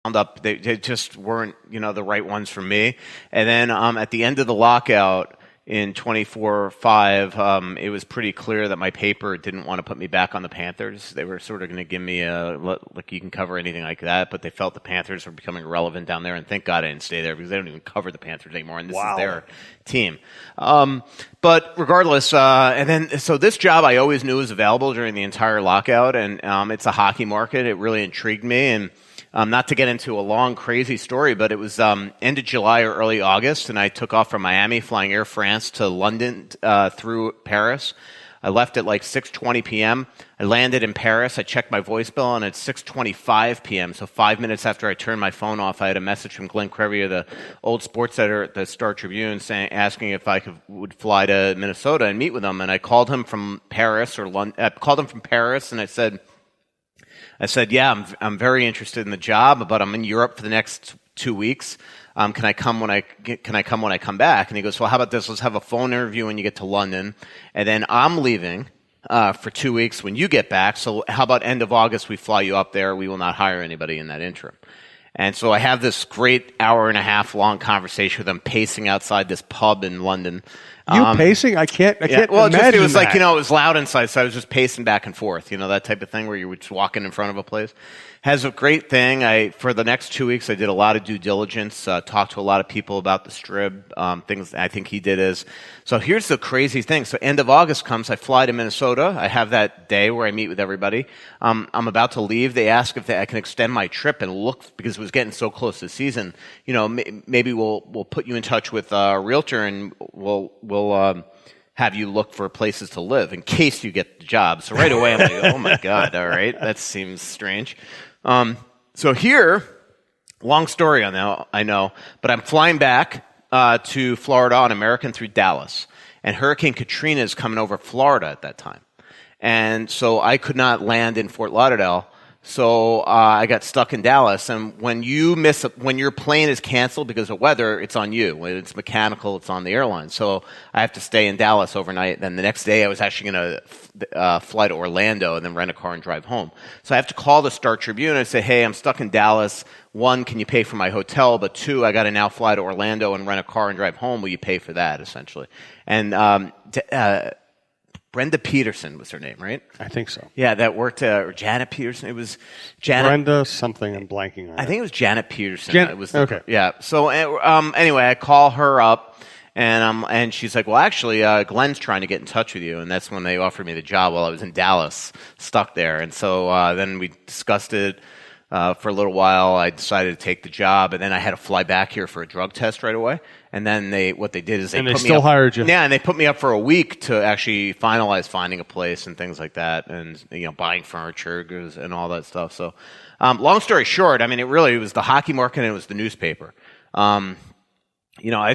up. They just weren't, the right ones for me. And then at the end of the lockout in 24/5, it was pretty clear that my paper didn't want to put me back on the Panthers. They were sort of going to give me like you can cover anything like that, but they felt the Panthers were becoming irrelevant down there, and thank God I didn't stay there because they don't even cover the Panthers anymore, and this is their team. But regardless, so this job I always knew was available during the entire lockout, and it's a hockey market. It really intrigued me, and not to get into a long, crazy story, but it was end of July or early August, and I took off from Miami, flying Air France to London through Paris. I left at like 6:20 p.m. I landed in Paris. I checked my voice bill, and at 6:25 p.m., so 5 minutes after I turned my phone off, I had a message from Glenn Crevier, the old sports editor at the Star Tribune, asking if I would fly to Minnesota and meet with him. And I called him from Paris or London. I called him from Paris, and I said, yeah, I'm very interested in the job, but I'm in Europe for the next 2 weeks. Can I come when I come back? And he goes, well, how about this? Let's have a phone interview when you get to London, and then I'm leaving for 2 weeks when you get back. So how about end of August? We fly you up there. We will not hire anybody in that interim. And so I have this great hour and a half long conversation with him, pacing outside this pub in London. Pacing? I can't well, imagine it was that. like, it was loud inside, so I was just pacing back and forth, that type of thing where you were just walking in front of a place. Has a great thing. For the next 2 weeks, I did a lot of due diligence, talked to a lot of people about the Strib, things I think he did is. So here's the crazy thing. So end of August comes, I fly to Minnesota. I have that day where I meet with everybody. I'm about to leave. They ask if I can extend my trip and look, because it was getting so close to the season. Maybe we'll put you in touch with a realtor, and we'll have you look for places to live in case you get the job. So right away I'm like, oh my God, all right, that seems strange. So here, long story on that, I know, but I'm flying back to Florida on American through Dallas, and Hurricane Katrina is coming over Florida at that time, and so I could not land in Fort Lauderdale. So I got stuck in Dallas, and when your plane is canceled because of weather, it's on you. When it's mechanical, it's on the airline. So I have to stay in Dallas overnight. Then the next day, I was actually going to fly to Orlando and then rent a car and drive home. So I have to call the Star Tribune and say, hey, I'm stuck in Dallas. 1, can you pay for my hotel? But 2, I got to now fly to Orlando and rent a car and drive home. Will you pay for that, essentially? And Brenda Peterson was her name, right? I think so. Yeah, that worked, or Janet Peterson. It was Janet. Brenda something, I'm blanking on it. I think it was Janet Peterson. Okay. Yeah. So anyway, I call her up, and she's like, well, actually, Glenn's trying to get in touch with you. And that's when they offered me the job while I was in Dallas, stuck there. And so then we discussed it for a little while. I decided to take the job, and then I had to fly back here for a drug test right away. And then they hired you. Yeah, and they put me up for a week to actually finalize finding a place and things like that, and buying furniture and all that stuff. So, long story short, it really was the hockey market and it was the newspaper. I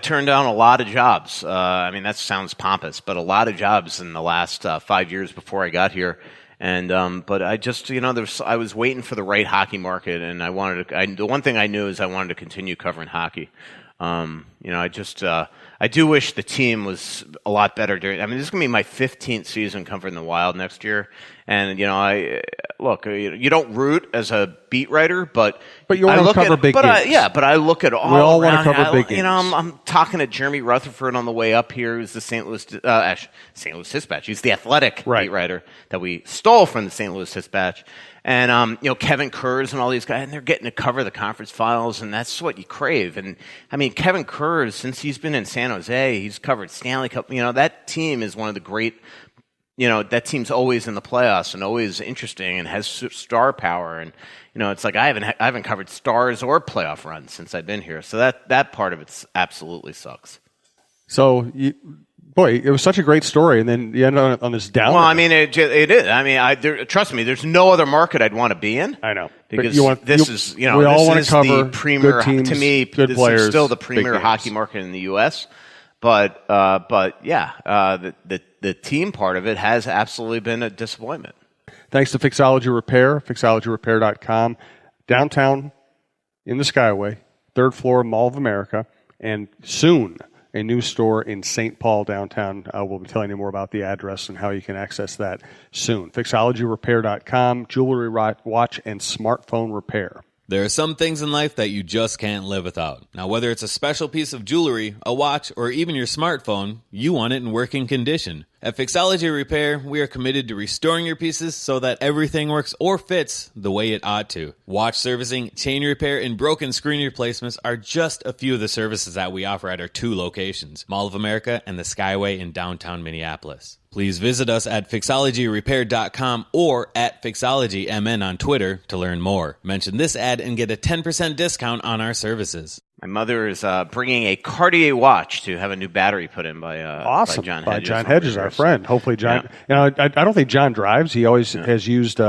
turned down a lot of jobs. That sounds pompous, but a lot of jobs in the last 5 years before I got here. And but I just I was waiting for the right hockey market, and the one thing I knew is I wanted to continue covering hockey. I do wish the team was a lot better during. This is going to be my 15th season covering the Wild next year, and you don't root as a beat writer, but you want to cover big games. But I look at all. We all want to cover big games. I'm talking to Jeremy Rutherford on the way up here, who's the St. Louis Dispatch. He's the Athletic beat writer that we stole from the St. Louis Dispatch. And, Kevin Kurz and all these guys, and they're getting to cover the conference finals, and that's what you crave. And, Kevin Kurz, since he's been in San Jose, he's covered Stanley Cup. That team is one of the great, that team's always in the playoffs and always interesting and has star power. And, it's like I haven't covered stars or playoff runs since I've been here. So that part of it absolutely sucks. So, it was such a great story, and then you end on this down. Well, it is. Trust me, there's no other market I'd want to be in. I know. Because we all want to cover the premier, good teams, to me, good this players, is still the premier hockey market in the U.S. But the team part of it has absolutely been a disappointment. Thanks to Fixology Repair, fixologyrepair.com, downtown in the Skyway, 3rd floor, Mall of America, and soon a new store in St. Paul downtown. We'll be telling you more about the address and how you can access that soon. Fixologyrepair.com, jewelry, watch, and smartphone repair. There are some things in life that you just can't live without. Now, whether it's a special piece of jewelry, a watch, or even your smartphone, you want it in working condition. At Fixology Repair, we are committed to restoring your pieces so that everything works or fits the way it ought to. Watch servicing, chain repair, and broken screen replacements are just a few of the services that we offer at our 2 locations, Mall of America and the Skyway in downtown Minneapolis. Please visit us at fixologyrepair.com or at fixologymn on Twitter to learn more. Mention this ad and get a 10% discount on our services. My mother is bringing a Cartier watch to have a new battery put in by Awesome. John By Hedges. John Hedges, our friend. Hopefully, John. I don't think John drives. He always has used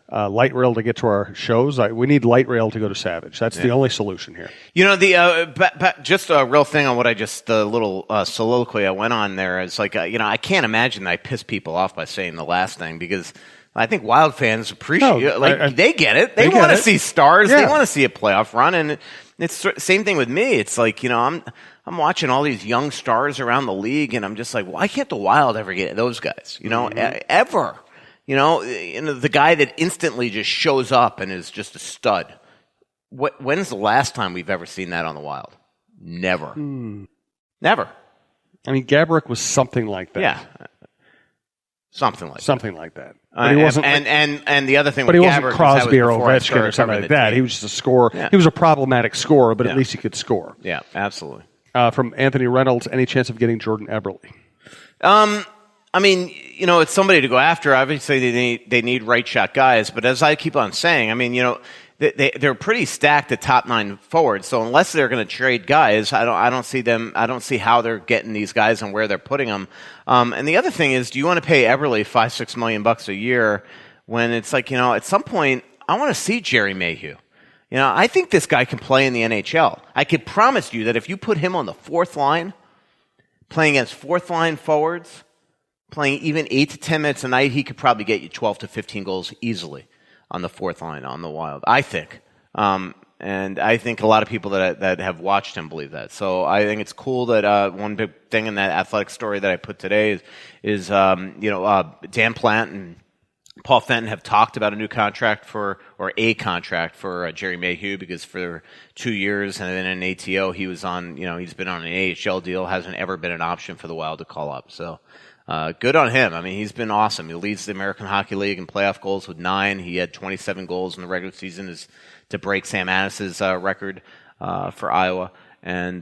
light rail to get to our shows. We need light rail to go to Savage. That's the only solution here. You know, the just a real thing on what the little soliloquy I went on there is like, I can't imagine that I piss people off by saying the last thing because I think Wild fans appreciate it. They get it. They want to see stars. Yeah. They want to see a playoff run, and it's the same thing with me. It's like, I'm watching all these young stars around the league, and I'm just like, why can't the Wild ever get those guys? Ever. The guy that instantly just shows up and is just a stud. When's the last time we've ever seen that on the Wild? Never. Never. I mean, Gaborik was something like that. Yeah. Something like that. But he wasn't, and the other thing, but with he wasn't Gaborik Crosby or Ovechkin or something like that. Team. He was just a scorer. Yeah. He was a problematic scorer, but at least he could score. Yeah, absolutely. From Anthony Reynolds, any chance of getting Jordan Eberle? I mean, it's somebody to go after. Obviously, they need right shot guys. But as I keep on saying, I mean, they're pretty stacked at top 9 forwards. So unless they're going to trade guys, I don't see how they're getting these guys and where they're putting them. And the other thing is, do you want to pay Eberle $5-6 million a year when it's like, at some point I want to see Jerry Mayhew. I think this guy can play in the NHL. I could promise you that if you put him on the 4th line, playing against 4th line forwards, playing even 8 to 10 minutes a night, he could probably get you 12 to 15 goals easily on the 4th line on the Wild, I think. And I think a lot of people that have watched him believe that. So I think it's cool that one big thing in that athletic story that I put today is Dan Plant and Paul Fenton have talked about a contract for Jerry Mayhew, because for 2 years and then in ATO he was on, he's been on an AHL deal, hasn't ever been an option for the Wild to call up. So good on him. I mean, he's been awesome. He leads the American Hockey League in playoff goals with 9. He had 27 goals in the regular season to break Sam Anis's record for Iowa. And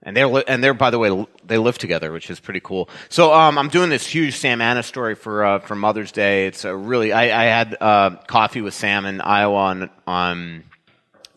they're by the way, they live together, which is pretty cool. So I'm doing this huge Sam Anis story for Mother's Day. It's a really I had coffee with Sam in Iowa on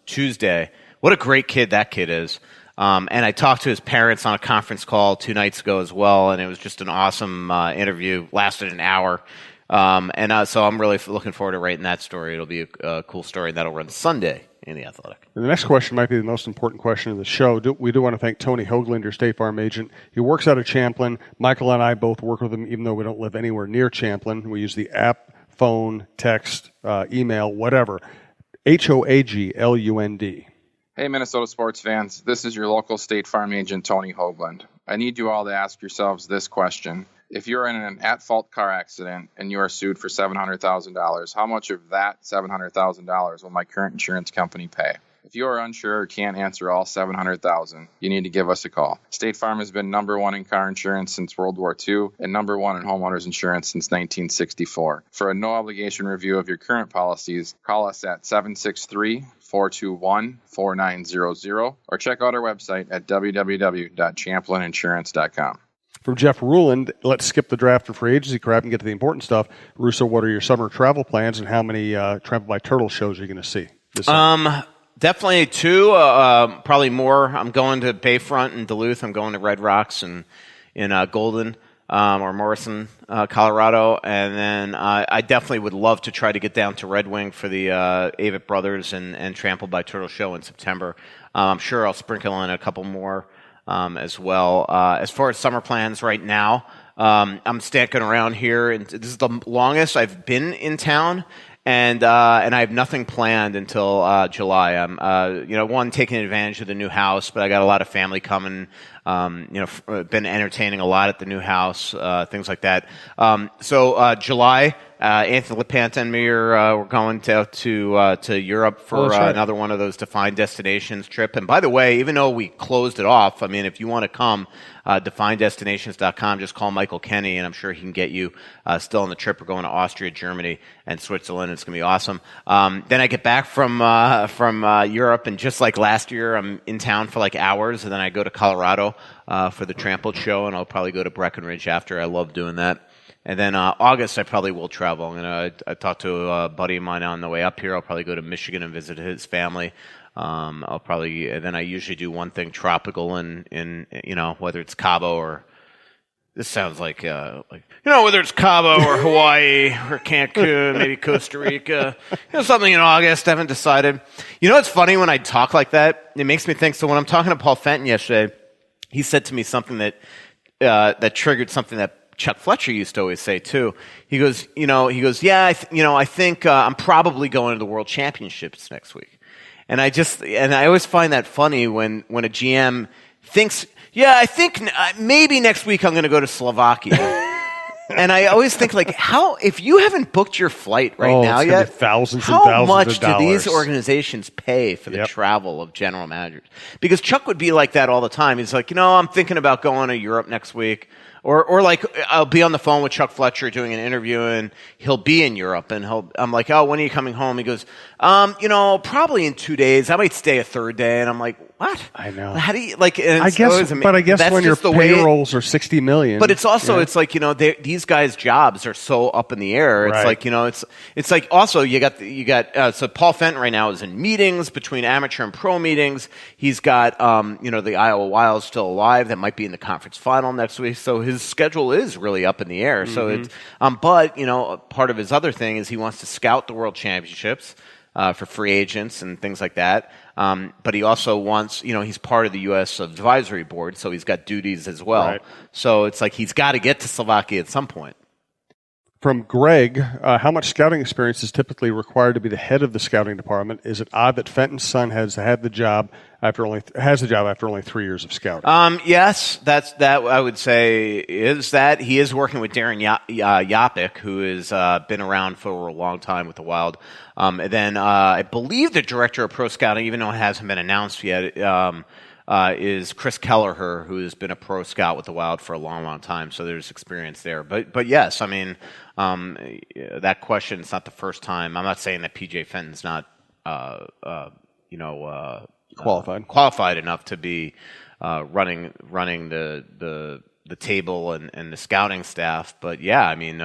Tuesday. What a great kid that kid is. And I talked to his parents on a conference call 2 nights ago as well, and it was just an awesome interview. Lasted an hour. So I'm really looking forward to writing that story. It'll be a cool story that'll run Sunday in The Athletic. And the next question might be the most important question of the show. We do want to thank Tony Hoagland, your State Farm agent. He works out of Champlin. Michael and I both work with him, even though we don't live anywhere near Champlin. We use the app, phone, text, email, whatever. Hoaglund. Hey, Minnesota sports fans. This is your local State Farm agent, Tony Hoagland. I need you all to ask yourselves this question. If you're in an at-fault car accident and you are sued for $700,000, how much of that $700,000 will my current insurance company pay? If you are unsure or can't answer all $700,000, you need to give us a call. State Farm has been number 1 in car insurance since World War II and number 1 in homeowners insurance since 1964. For a no-obligation review of your current policies, call us at 763-421-4900 or check out our website at www.champlininsurance.com. From Jeff Ruland, let's skip the draft and free agency crap and get to the important stuff. Russo, what are your summer travel plans, and how many Travel by Turtle shows are you going to see this summer? Definitely 2, probably more. I'm going to Bayfront in Duluth. I'm going to Red Rocks in Golden or Morrison, Colorado. And then I definitely would love to try to get down to Red Wing for the Avett Brothers and Trampled by Turtle show in September. I'm sure I'll sprinkle in a couple more as well. As far as summer plans right now, I'm sticking around here, and this is the longest I've been in town, and I have nothing planned until July. I'm taking advantage of the new house, but I got a lot of family coming. Been entertaining a lot at the new house, things like that. So July, Anthony LaPanta and me are we're going to Europe for another one of those defined destinations trip. And by the way, even though we closed it off, I mean, if you want to come, definedestinations.com, just call Michael Kenny, and I'm sure he can get you still on the trip. We're going to Austria, Germany, and Switzerland. It's going to be awesome. Then I get back from Europe, and just like last year, I'm in town for like hours, and then I go to Colorado for the Trampled show, and I'll probably go to Breckenridge after. I love doing that. And then August, I probably will travel. I talked to a buddy of mine on the way up here. I'll probably go to Michigan and visit his family. And then I usually do one thing tropical in whether it's Cabo or, this sounds like whether it's Cabo or Hawaii or Cancun, maybe Costa Rica, something in August. I haven't decided. It's funny when I talk like that. It makes me think. So when I'm talking to Paul Fenton yesterday, he said to me something that triggered something that Chuck Fletcher used to always say too. He goes, yeah, I think I'm probably going to the World Championships next week. And I always find that funny when a GM thinks, yeah, I think maybe next week I'm going to go to Slovakia. And I always think, like, if you haven't booked your flight now yet, thousands and how thousands much of dollars do these organizations pay for the travel of general managers? Because Chuck would be like that all the time. He's like, I'm thinking about going to Europe next week. Or like I'll be on the phone with Chuck Fletcher doing an interview, and he'll be in Europe, and I'm like, oh, when are you coming home? He goes, probably in 2 days. I might stay a third day. And I'm like, what? I know. How do you like? And I guess when your payrolls are $60 million, but it's also it's like these guys' jobs are so up in the air. It's like it's like also you got so Paul Fenton right now is in meetings between amateur and pro meetings. He's got the Iowa Wild still alive that might be in the conference final next week. So his schedule is really up in the air. So it's but part of his other thing is he wants to scout the World Championships for free agents and things like that. But he also wants, he's part of the U.S. advisory board, so he's got duties as well. Right. So it's like he's got to get to Slovakia at some point. From Greg, how much scouting experience is typically required to be the head of the scouting department? Is it odd that Fenton's son has the job after only 3 years of scouting? Yes, that I would say is that he is working with Darren Yapik, who has been around for a long time with the Wild. And then I believe the director of pro scouting, even though it hasn't been announced yet, is Chris Kelleher, who has been a pro scout with the Wild for a long, long time. So there's experience there. But yes, I mean, that question is not the first time. I'm not saying that PJ Fenton's not, qualified enough to be running the table and the scouting staff. But yeah, I mean,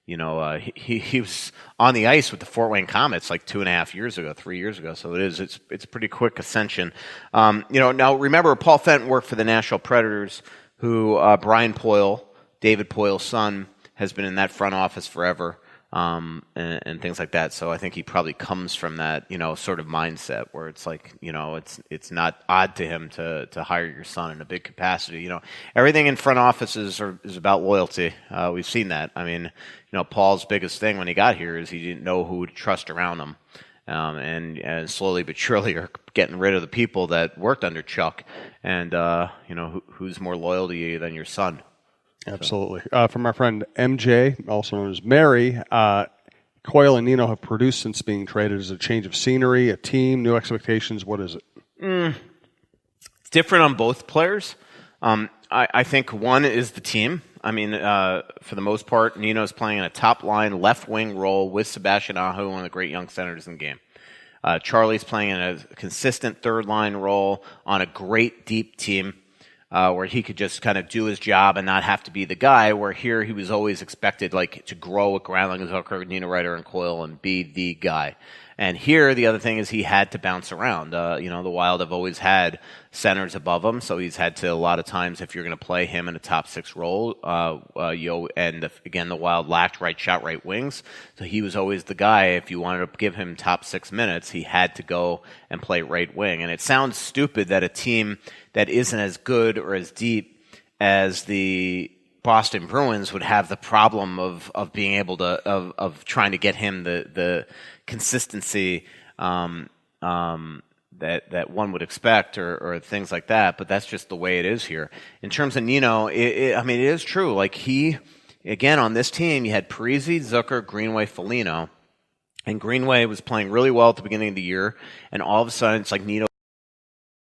he was on the ice with the Fort Wayne Komets like 3 years ago. So it's a pretty quick ascension. Now remember, Paul Fenton worked for the Nashville Predators, who Brian Poyle, David Poyle's son, has been in that front office forever, and things like that. So I think he probably comes from that, sort of mindset where it's like, it's not odd to him to hire your son in a big capacity. Everything in front offices is about loyalty. We've seen that. I mean, Paul's biggest thing when he got here is he didn't know who to trust around him. And slowly but surely are getting rid of the people that worked under Chuck. And, who's more loyal to you than your son? Absolutely. From our friend MJ, also known as Mary, Coyle and Nino have produced since being traded. Is it a change of scenery, a team, new expectations? What is it? It's different on both players. I think one is the team. I mean, for the most part, Nino's playing in a top-line left-wing role with Sebastian Aho, one of the great young centers in the game. Charlie's playing in a consistent third-line role on a great deep team where he could just kind of do his job and not have to be the guy, where here he was always expected to grow with Granlund, Zucker, Nino Ryder, and Coyle and be the guy. And here, the other thing is he had to bounce around. The Wild have always had centers above him, so he's had to, a lot of times, if you're going to play him in a top six role, again, the Wild lacked right shot, right wings, so he was always the guy. If you wanted to give him top 6 minutes, he had to go and play right wing. And it sounds stupid that a team that isn't as good or as deep as the Boston Bruins would have the problem of being able to of trying to get him the consistency that one would expect or things like that. But that's just the way it is here. In terms of Nino, it is true. Like he again, on this team, you had Parisi, Zucker, Greenway, Foligno. And Greenway was playing really well at the beginning of the year, and all of a sudden it's like Nito